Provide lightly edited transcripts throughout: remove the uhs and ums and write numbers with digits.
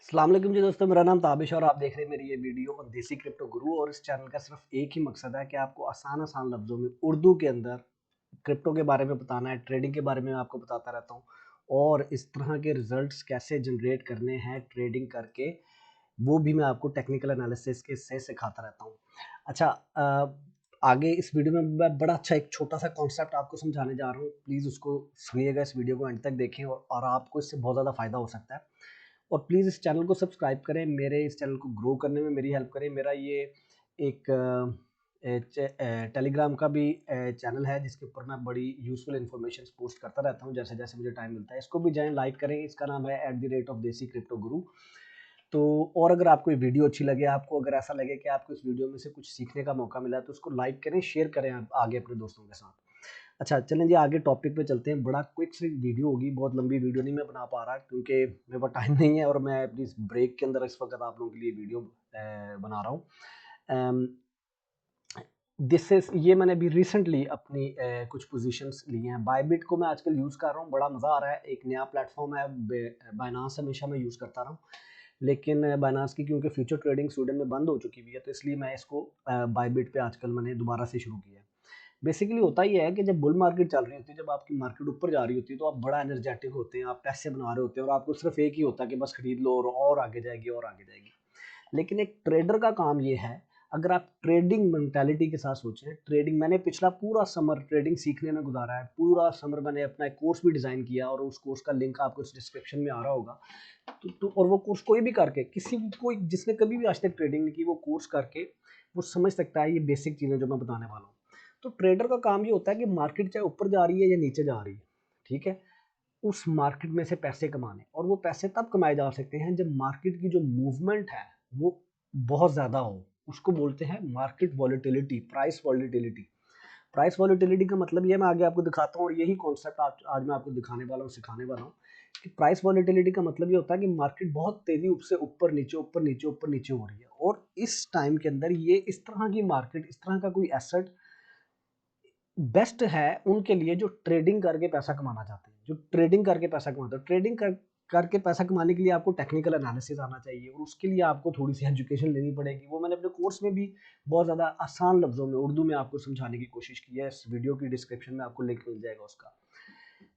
अस्सलाम वालेकुम जी दोस्तों, मेरा नाम ताबिश और आप देख रहे हैं मेरी ये वीडियो और देसी क्रिप्टो गुरु। और इस चैनल का सिर्फ एक ही मकसद है कि आपको आसान आसान लफ्ज़ों में उर्दू के अंदर क्रिप्टो के बारे में बताना है, ट्रेडिंग के बारे में आपको बताता रहता हूँ और इस तरह के रिजल्ट्स कैसे जनरेट करने हैं ट्रेडिंग करके, वो भी मैं आपको टेक्निकल एनालिसिस के से सिखाता रहता हूँ। अच्छा, आगे इस वीडियो में मैं बड़ा अच्छा एक छोटा सा कॉन्सेप्ट आपको समझाने जा रहा हूँ। प्लीज़ उसको सुनिएगा, इस वीडियो को एंड तक देखें और आपको इससे बहुत ज़्यादा फ़ायदा हो सकता है। और प्लीज़ इस चैनल को सब्सक्राइब करें, मेरे इस चैनल को ग्रो करने में मेरी हेल्प करें। मेरा ये एक टेलीग्राम का भी चैनल है जिसके ऊपर मैं बड़ी यूज़फुल इन्फॉर्मेशन पोस्ट करता रहता हूँ जैसे जैसे मुझे टाइम मिलता है। इसको भी जाएँ, लाइक करें। इसका नाम है @देसी क्रिप्टो गुरु। तो और अगर आपको ये वीडियो अच्छी लगे, आपको अगर ऐसा लगे कि आपको इस वीडियो में से कुछ सीखने का मौका मिला है, तो उसको लाइक करें, शेयर करें आप आगे अपने दोस्तों के साथ। अच्छा, चलें जी आगे टॉपिक पे चलते हैं। बड़ा क्विक सी वीडियो होगी, बहुत लंबी वीडियो नहीं मैं बना पा रहा क्योंकि मेरे पास टाइम नहीं है और मैं अपनी इस ब्रेक के अंदर इस वक्त आप लोगों के लिए वीडियो बना रहा हूँ। दिस इज ये मैंने अभी रिसेंटली अपनी कुछ पोजीशंस ली हैं। बायबिट को मैं आजकल यूज़ कर रहा हूँ, बड़ा मज़ा आ रहा है। एक नया प्लेटफॉर्म है, बाइनांस हमेशा मैं यूज़ करता रहा हूँ, लेकिन बाइनांस की क्योंकि फ्यूचर ट्रेडिंग स्वीडन में बंद हो चुकी हुई है, तो इसलिए मैं इसको बायबिट पे आजकल मैंने दोबारा से शुरू किया है। बेसिकली होता ही है कि जब बुल मार्केट चल रही होती है, जब आपकी मार्केट ऊपर जा रही होती है, तो आप बड़ा एनर्जेटिक होते हैं, आप पैसे बना रहे होते हैं और आपको सिर्फ एक ही होता है कि बस खरीद लो और आगे जाएगी और आगे जाएगी। लेकिन एक ट्रेडर का काम ये है, अगर आप ट्रेडिंग मेंटालिटी के साथ सोचें, ट्रेडिंग मैंने पिछला पूरा समर ट्रेडिंग सीखने में गुजारा है। पूरा समर मैंने अपना एक कोर्स भी डिज़ाइन किया और उस कोर्स का लिंक आपको इस डिस्क्रिप्शन में आ रहा होगा। तो और वो कोर्स कोई भी करके, किसी भी कोई जिसने कभी भी आज तक ट्रेडिंग नहीं की, वो कोर्स करके वो समझ सकता है ये बेसिक चीज़ें जो मैं बताने वाला हूँ। तो ट्रेडर का काम ये होता है कि मार्केट चाहे ऊपर जा रही है या नीचे जा रही है, ठीक है, उस मार्केट में से पैसे कमाने। और वो पैसे तब कमाए जा सकते हैं जब मार्केट की जो मूवमेंट है वो बहुत ज़्यादा हो। उसको बोलते हैं market volatility, price volatility. Price volatility का मतलब ये मैं आगे आपको दिखाता हूँ और यही कॉन्सेप्ट आज मैं आपको दिखाने वाला हूँ, सिखाने वाला हूँ कि प्राइस वॉलेटिलिटी का मतलब ये होता है कि मार्केट बहुत तेजी से ऊपर नीचे ऊपर नीचे ऊपर नीचे हो रही है और इस टाइम के अंदर ये इस तरह की मार्केट, इस तरह का कोई एसेट बेस्ट है उनके लिए जो ट्रेडिंग करके पैसा कमाना चाहते हैं, जो ट्रेडिंग करके पैसा कमाते हैं। करके पैसा कमाने के लिए आपको टेक्निकल एनालिसिस आना चाहिए और उसके लिए आपको थोड़ी सी एजुकेशन लेनी पड़ेगी। वो मैंने अपने कोर्स में भी बहुत ज़्यादा आसान लफ्ज़ों में उर्दू में आपको समझाने की कोशिश की है। इस वीडियो की डिस्क्रिप्शन में आपको लिंक मिल जाएगा उसका।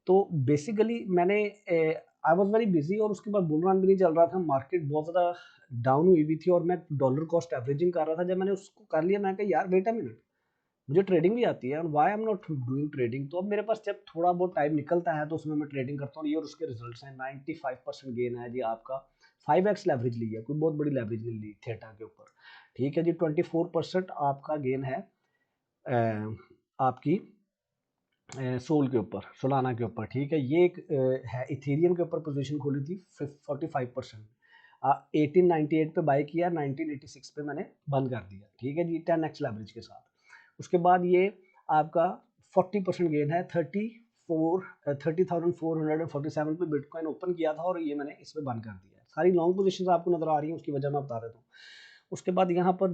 तो बेसिकली मैंने आई वाज़ वेरी बिज़ी और उसके बाद बुल रन भी नहीं चल रहा था, मार्केट बहुत ज़्यादा डाउन हुई हुई थी और मैं डॉलर कॉस्ट एवरेजिंग कर रहा था। जब मैंने उसको कर लिया, मैं कहा यार वेट अ मिनट, मुझे ट्रेडिंग भी आती है और why I am not doing trading. तो अब मेरे पास जब थोड़ा बहुत टाइम निकलता है तो उसमें मैं ट्रेडिंग करता हूँ। ये और उसके रिजल्ट्स हैं। 95% गेन है जी आपका। 5x लेवरेज ली है, कोई बहुत बड़ी लेवरेज नहीं ली थेटा के ऊपर, ठीक है जी। 24% आपका गेन है आपकी सोल के ऊपर, सोलाना के ऊपर, ठीक है। ये एक है इथेरियम के ऊपर पोजीशन खोली थी 45%। 1898 पे बाय किया, 1986 पे मैंने बंद कर दिया, ठीक है जी, 10x लेवरेज के साथ। उसके बाद ये आपका 40% गेन है। 30,447 पे बिटकॉइन ओपन किया था और ये मैंने इसमें बंद कर दिया है। सारी लॉन्ग पोजीशंस आपको नजर आ रही हैं, उसकी वजह मैं बता देता हूँ। उसके बाद यहाँ पर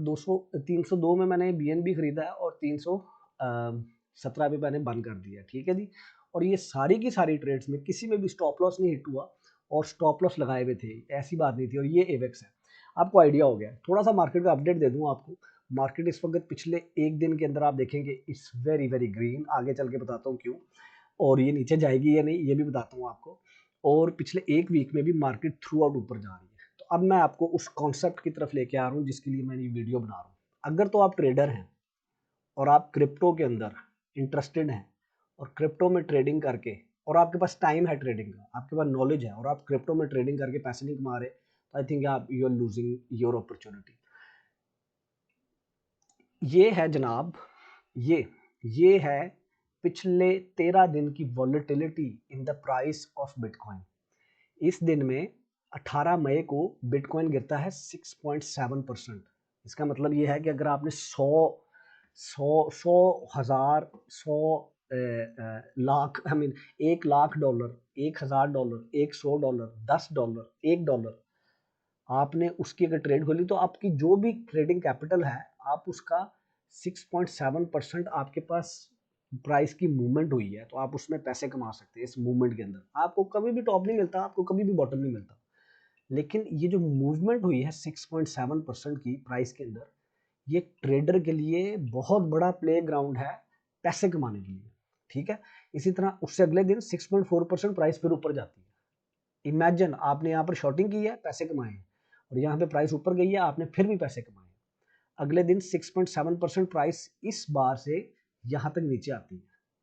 302 में मैंने BNB खरीदा है और 317 पे मैंने बंद कर दिया, ठीक है जी। और ये सारी की सारी ट्रेड्स में किसी में भी स्टॉप लॉस नहीं हिट हुआ और स्टॉप लॉस लगाए हुए थे, ऐसी बात नहीं थी। और ये एवेक्स है, आपको आइडिया हो गया। थोड़ा सा मार्केट का अपडेट दे दूं आपको। मार्केट इस वक्त पिछले एक दिन के अंदर आप देखेंगे इट्स वेरी वेरी ग्रीन। आगे चल के बताता हूँ क्यों, और ये नीचे जाएगी या नहीं ये भी बताता हूँ आपको। और पिछले एक वीक में भी मार्केट थ्रू आउट ऊपर जा रही है। तो अब मैं आपको उस कॉन्सेप्ट की तरफ लेके आ रहा हूँ जिसके लिए मैंने ये वीडियो बना रहा हूँ। अगर तो आप ट्रेडर हैं और आप क्रिप्टो के अंदर इंटरेस्टेड हैं और क्रिप्टो में ट्रेडिंग करके, और आपके पास टाइम है ट्रेडिंग का, आपके पास नॉलेज है और आप क्रिप्टो में ट्रेडिंग करके पैसे नहीं कमा रहे, तो आई थिंक आप you are losing your opportunity. ये है जनाब, ये है पिछले 13 दिन की volatility in the price of bitcoin. इस दिन में 18 मई को बिटकॉइन गिरता है 6.7%। इसका मतलब ये है कि अगर आपने 100 लाख, आई मीन $1,00,000, $1,000, $100, $10, $1, आपने उसकी अगर ट्रेड खोली तो आपकी जो भी ट्रेडिंग कैपिटल है, आप उसका 6.7% आपके पास प्राइस की मूवमेंट हुई है, तो आप उसमें पैसे कमा सकते हैं। इस मूवमेंट के अंदर आपको कभी भी टॉप नहीं मिलता, आपको कभी भी बॉटम नहीं मिलता, लेकिन ये जो मूवमेंट हुई है 6.7% की प्राइस के अंदर, ये ट्रेडर के लिए बहुत बड़ा प्ले ग्राउंड है पैसे कमाने के लिए, ठीक है। इसी तरह उससे अगले दिन 6.4% प्राइस फिर ऊपर जाती है। इमेजिन आपने यहाँ पर शॉर्टिंग की है, पैसे कमाए, और यहाँ पे प्राइस ऊपर गई है, आपने फिर भी पैसे कमाए। अगले दिन 6.7% प्राइस इस बार से यहाँ तक नीचे आती है,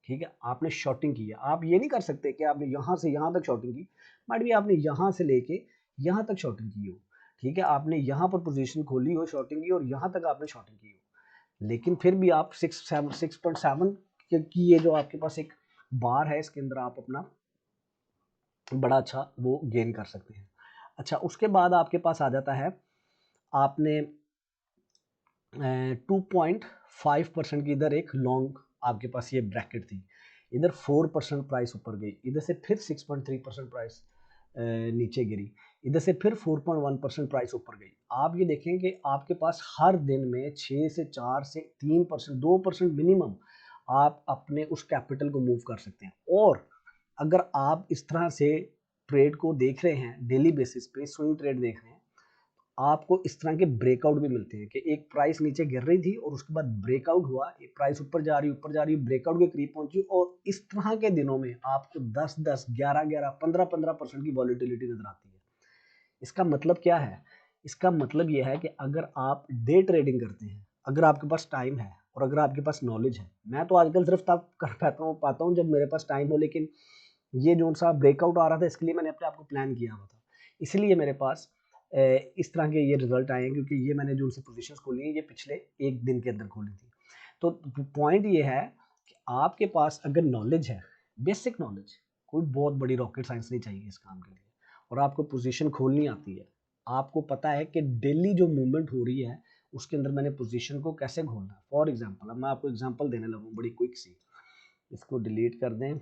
ठीक है। आपने शॉर्टिंग की है, आप ये नहीं कर सकते कि आपने यहाँ से यहाँ तक शॉर्टिंग की, बट भी आपने यहाँ से लेके यहाँ तक शॉर्टिंग की हो, ठीक है। आपने यहाँ पर पोजीशन खोली हो, शॉर्टिंग की, और यहाँ तक आपने शॉर्टिंग की हो, लेकिन फिर भी आप 6.7 की ये जो आपके पास एक बार है, इसके अंदर आप अपना बड़ा अच्छा वो गेन कर सकते हैं। अच्छा, उसके बाद आपके पास आ जाता है, आपने 2.5% की इधर एक लॉन्ग आपके पास ये ब्रैकेट थी, इधर 4% प्राइस ऊपर गई, इधर से फिर 6.3% प्राइस नीचे गिरी, इधर से फिर 4.1% प्राइस ऊपर गई। आप ये देखें कि आपके पास हर दिन में 6 से 4 से 3%, 2% मिनिमम आप अपने उस कैपिटल को मूव कर सकते हैं। और अगर आप इस तरह से ट्रेड को देख रहे हैं, डेली बेसिस पे स्विंग ट्रेड देख रहे हैं, आपको इस तरह के ब्रेकआउट भी मिलते हैं कि एक प्राइस नीचे गिर रही थी और उसके बाद ब्रेकआउट हुआ, एक प्राइस ऊपर जा रही ब्रेकआउट के करीब पहुंची, और इस तरह के दिनों में आपको 10-10, 11-11, 15-15% की वॉलीटिलिटी नजर आती है। इसका मतलब क्या है? इसका मतलब यह है कि अगर आप डे ट्रेडिंग करते हैं, अगर आपके पास टाइम है और अगर आपके पास नॉलेज है, मैं तो आजकल सिर्फ तब कर पाता हूँ जब मेरे पास टाइम हो, लेकिन ये जो सा ब्रेकआउट आ रहा था इसके लिए मैंने अपने आप को प्लान किया हुआ था, इसलिए मेरे पास इस तरह के ये रिजल्ट आए हैं, क्योंकि ये मैंने जो उनसे पोजीशंस खोली हैं ये पिछले एक दिन के अंदर खोली थी। तो पॉइंट ये है कि आपके पास अगर नॉलेज है, बेसिक नॉलेज, कोई बहुत बड़ी रॉकेट साइंस नहीं चाहिए इस काम के लिए, और आपको पोजीशन खोलनी आती है, आपको पता है कि डेली जो मूवमेंट हो रही है उसके अंदर मैंने पोजीशन को कैसे खोलना है। फॉर एग्जांपल, अब मैं आपको एग्जांपल देने लगूँ बड़ी क्विक सी, इसको डिलीट कर दें।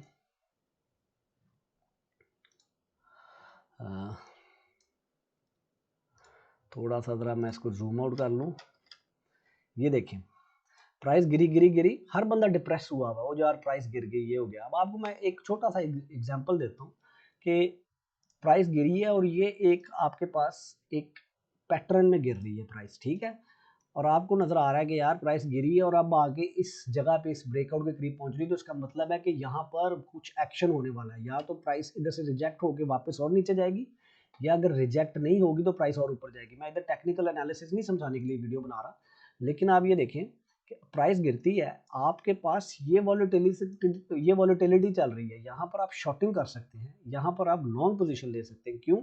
थोड़ा सा ज़रा मैं इसको जूम आउट कर लूँ। ये देखें, प्राइस गिरी, हर बंदा डिप्रेस हुआ हुआ, वो जो यार प्राइस गिर गई, ये हो गया। अब आपको मैं एक छोटा सा एग्जांपल देता हूँ कि प्राइस गिरी है और ये एक आपके पास एक पैटर्न में गिर रही है प्राइस, ठीक है। और आपको नजर आ रहा है कि यार प्राइस गिरी है और अब आगे इस जगह पे इस ब्रेकआउट के करीब पहुंच रही है, तो इसका मतलब है कि यहाँ पर कुछ एक्शन होने वाला है। या तो प्राइस इधर से रिजेक्ट होकर वापस और नीचे जाएगी, या अगर रिजेक्ट नहीं होगी तो प्राइस और ऊपर जाएगी। मैं इधर टेक्निकल एनालिसिस नहीं समझाने के लिए वीडियो बना रहा, लेकिन आप ये देखें कि प्राइस गिरती है, आपके पास ये वॉलेटिलिटी चल रही है, यहाँ पर आप शॉर्टिंग कर सकते हैं, यहाँ पर आप लॉन्ग पोजीशन ले सकते हैं। क्यों?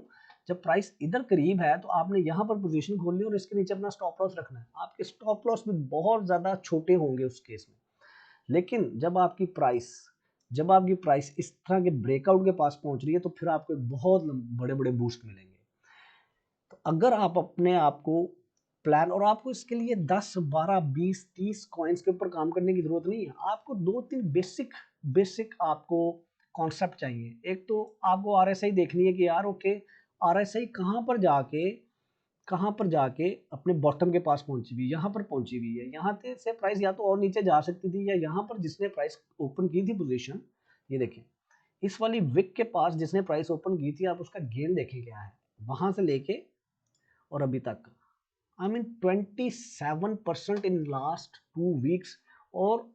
जब प्राइस इधर करीब है तो आपने यहाँ पर पोजीशन खोलनी है और इसके नीचे अपना स्टॉप लॉस रखना है। आपके स्टॉप लॉस भी बहुत ज़्यादा छोटे होंगे उस केस में। लेकिन जब आपकी प्राइस इस तरह के ब्रेकआउट के पास पहुंच रही है तो फिर आपको बहुत बड़े बड़े बूस्ट मिलेंगे। तो अगर आप अपने आप को प्लान, और आपको इसके लिए 10, 12, 20, 30 कॉइन्स के ऊपर काम करने की जरूरत नहीं है, आपको 2-3 बेसिक आपको कॉन्सेप्ट चाहिए। एक तो आपको आरएसआई देखनी है कि यार ओके, आरएसआई कहाँ पर जाके अपने बॉटम के पास पहुंची हुई, यहाँ पर पहुंची हुई है। यहाँ से प्राइस या तो और नीचे जा सकती थी, या यहाँ पर जिसने प्राइस ओपन की थी पोजीशन, ये देखें इस वाली विक के पास जिसने प्राइस ओपन की थी, आप उसका गेन देखें क्या है वहां से लेके और अभी तक। I mean 27% in last 2 weeks. और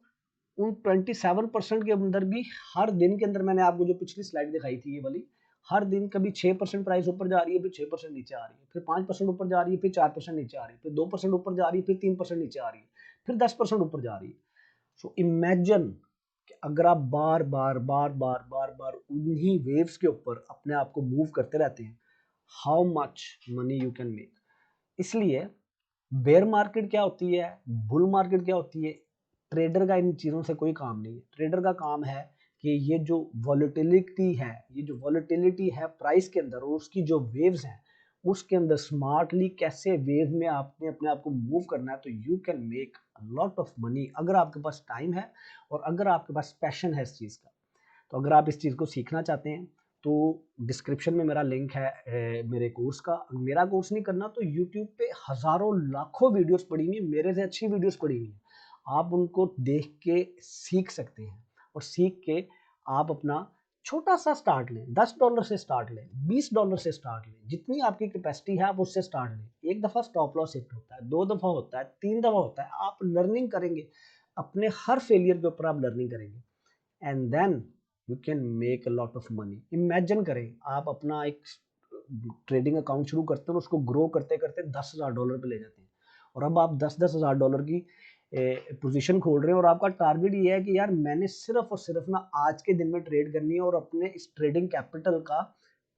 उन 27% के अंदर भी हर दिन के अंदर, मैंने आपको जो पिछली स्लाइड दिखाई थी ये वाली, हर दिन कभी 6% प्राइस ऊपर जा रही है, फिर 6% नीचे आ रही है, फिर 5% ऊपर जा रही है, फिर 4% नीचे आ रही है, फिर 2% ऊपर जा रही है, फिर 3% नीचे आ रही है, फिर 10% ऊपर जा रही है। सो इमेजिन कि अगर आप बार उन्हीं वेव्स के ऊपर अपने आप को मूव करते रहते हैं, how much money you can make. इसलिए बेयर मार्केट क्या होती है, बुल मार्केट क्या होती है, ट्रेडर का इन चीज़ों से कोई काम नहीं है। ट्रेडर का काम है कि ये जो वॉलेटिलिटी है प्राइस के अंदर और उसकी जो वेव्स हैं उसके अंदर स्मार्टली कैसे वेव में आपने अपने आप को मूव करना है, तो you can make lot of money अगर आपके पास टाइम है और अगर आपके पास पैशन है इस चीज़ का। तो अगर आप इस चीज़ को सीखना चाहते हैं तो डिस्क्रिप्शन में मेरा लिंक है मेरे कोर्स का। मेरा कोर्स नहीं करना तो यूट्यूब पे हज़ारों लाखों वीडियोस पड़ी हुई हैं, मेरे से अच्छी वीडियोस पड़ी हुई हैं, आप उनको देख के सीख सकते हैं और सीख के आप अपना छोटा सा स्टार्ट लें, $10 से स्टार्ट लें, $20 से स्टार्ट लें, जितनी आपकी कैपेसिटी है आप उससे स्टार्ट लें। एक दफ़ा स्टॉप लॉस हिट होता है, 2 दफ़ा होता है, 3 दफ़ा होता है, आप लर्निंग करेंगे, अपने हर फेलियर के ऊपर आप लर्निंग करेंगे and then you can make a lot of money. Imagine करें आप अपना एक ट्रेडिंग अकाउंट शुरू करते हैं और उसको ग्रो करते करते $10,000 पे ले जाते हैं और अब आप 10,000 की पोजीशन खोल रहे हैं और आपका टारगेट ये है कि यार मैंने सिर्फ और सिर्फ ना आज के दिन में ट्रेड करनी है और अपने इस ट्रेडिंग कैपिटल का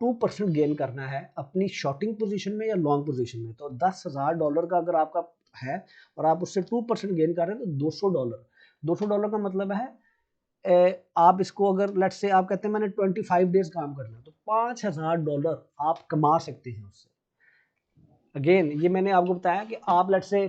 2% गेन करना है अपनी शॉर्टिंग पोजीशन में या लॉन्ग पोजीशन में। तो $10,000 का अगर आपका है और आप उससे 2% गेन कर रहे हैं तो $200। $200 का मतलब है आप इसको अगर लेट्स से आप कहते हैं मैंने 25 डेज काम करना है तो $5,000 आप कमा सकते हैं उससे। अगेन ये मैंने आपको बताया कि आप लेट्स से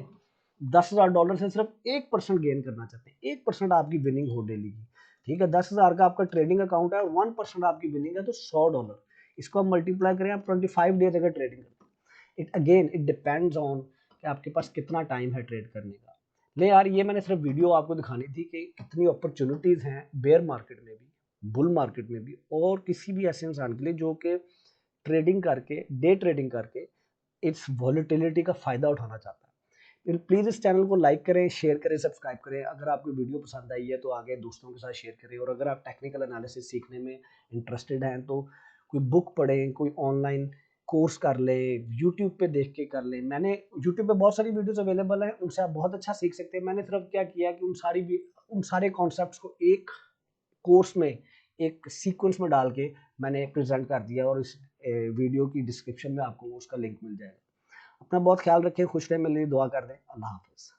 $10,000 से सिर्फ 1% गेन करना चाहते हैं, 1% आपकी विनिंग हो डेली की, ठीक है। 10,000 का आपका ट्रेडिंग अकाउंट है, 1% आपकी विनिंग है तो $100। इसको आप मल्टीप्लाई करें, आप 25 डेज अगर ट्रेडिंग करते हैं, it again it depends on कि आपके पास कितना टाइम है ट्रेड करने का। ले यार ये मैंने सिर्फ वीडियो आपको दिखानी थी कि कितनी अपॉर्चुनिटीज हैं बेयर मार्केट में भी, बुल मार्केट में भी, और किसी भी ऐसे इंसान के लिए जो कि ट्रेडिंग करके, डे ट्रेडिंग करके इस वॉलेटिलिटी का फायदा उठाना चाहता है। प्लीज इस चैनल को लाइक करें, शेयर करें, सब्सक्राइब करें। अगर आपको वीडियो पसंद आई है तो आगे दोस्तों के साथ शेयर करें, और अगर आप टेक्निकल एनालिसिस सीखने में इंटरेस्टेड हैं तो कोई बुक पढ़ें, कोई ऑनलाइन कोर्स कर लें, यूट्यूब पे देख के कर लें। मैंने यूट्यूब पे बहुत सारी वीडियोस अवेलेबल हैं, उनसे आप बहुत अच्छा सीख सकते हैं। मैंने सिर्फ क्या किया कि उन सारे कॉन्सेप्ट्स को एक कोर्स में, एक सीक्वेंस में डाल के मैंने प्रेजेंट कर दिया, और इस वीडियो की डिस्क्रिप्शन में आपको उसका लिंक मिल जाएगा। अपना बहुत ख्याल रखें, खुश रहें, मेरे लिए दुआ कर दें। अल्लाह हाफिज़।